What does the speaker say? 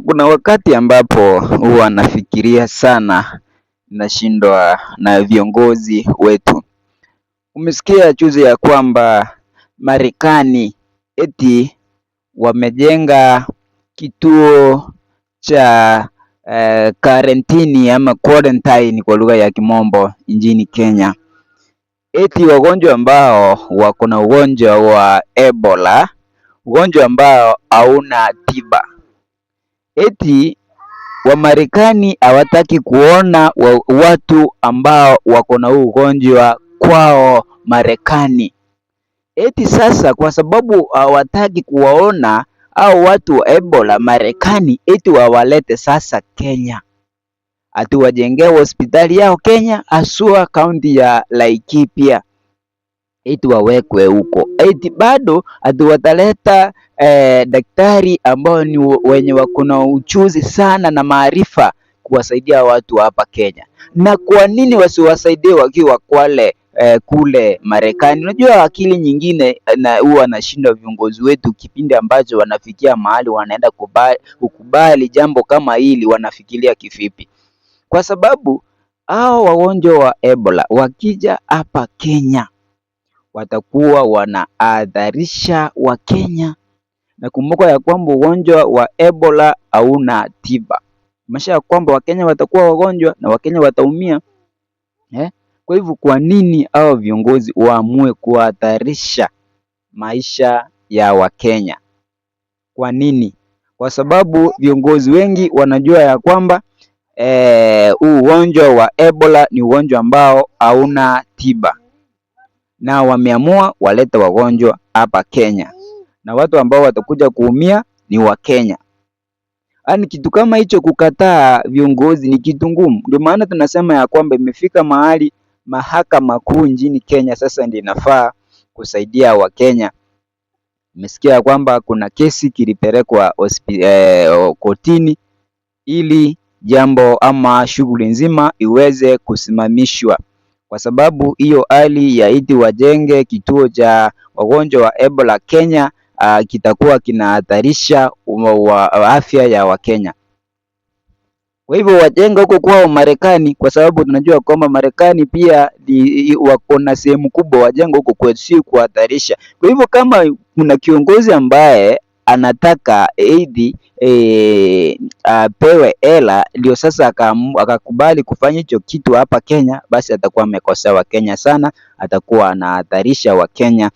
Kuna wakati ambapo huwa nafikiria sana, nashindwa na viongozi wetu. Umesikia juzi ya kwamba Marekani eti wamejenga kituo cha karantini ama quarantine kwa lugha ya kimombo nchini Kenya. Eti wagonjwa ambao wako na ugonjwa wa Ebola, ugonjwa ambao hauna tiba. Eti Wamarekani hawataki kuona watu ambao wako na huu ugonjwa kwao Marekani. Eti sasa kwa sababu hawataki kuwaona hao watu wa Ebola Marekani, eti wawalete sasa Kenya. Ati wajengee hospitali yao Kenya, haswa kaunti ya Laikipia. Eti wawekwe huko. Eti bado ati wataleta daktari ambao ni wenye wako na ujuzi sana na maarifa kuwasaidia watu hapa Kenya. Na kwa nini wasiwasaidie wakiwa kule Marekani? Unajua akili nyingine na huwa anashindwa viongozi wetu kipindi ambacho wanafikia mahali wanaenda kukubali jambo kama hili, wanafikiria kivipi? Kwa sababu hao wagonjwa wa Ebola wakija hapa Kenya watakuwa wanahadharisha Wakenya. Nakumbuka ya kwamba ugonjwa wa Ebola hauna tiba. Kumaanisha ya kwamba Wakenya watakuwa wagonjwa na Wakenya wataumia. Kwa hivyo kwa nini hao viongozi waamue kuhatarisha maisha ya Wakenya? Kwa nini? Kwa sababu viongozi wengi wanajua ya kwamba huu ugonjwa wa Ebola ni ugonjwa ambao hauna tiba, na wameamua walete wagonjwa hapa Kenya, na watu ambao watakuja kuumia ni Wakenya. Yaani kitu kama hicho kukataa viongozi ni kitu ngumu. Ndio maana tunasema ya kwamba imefika mahali mahakama kuu nchini Kenya sasa ndio inafaa kusaidia Wakenya. Umesikia kwamba kuna kesi kilipelekwa kotini ili jambo ama shughuli nzima iweze kusimamishwa, kwa sababu hiyo hali ya eti wajenge kituo cha wagonjwa wa Ebola Kenya kitakuwa kinahatarisha afya ya Wakenya. Kwa hivyo wajenge huko kwao Marekani, kwa sababu tunajua kwamba Marekani pia wako na sehemu kubwa, wajenge huko kwetu, si kuhatarisha. Kwa hivyo kama kuna kiongozi ambaye anataka apewe hela ndio sasa akakubali kufanya hicho kitu hapa Kenya, basi atakuwa amekosea Wakenya sana, atakuwa anahatarisha Wakenya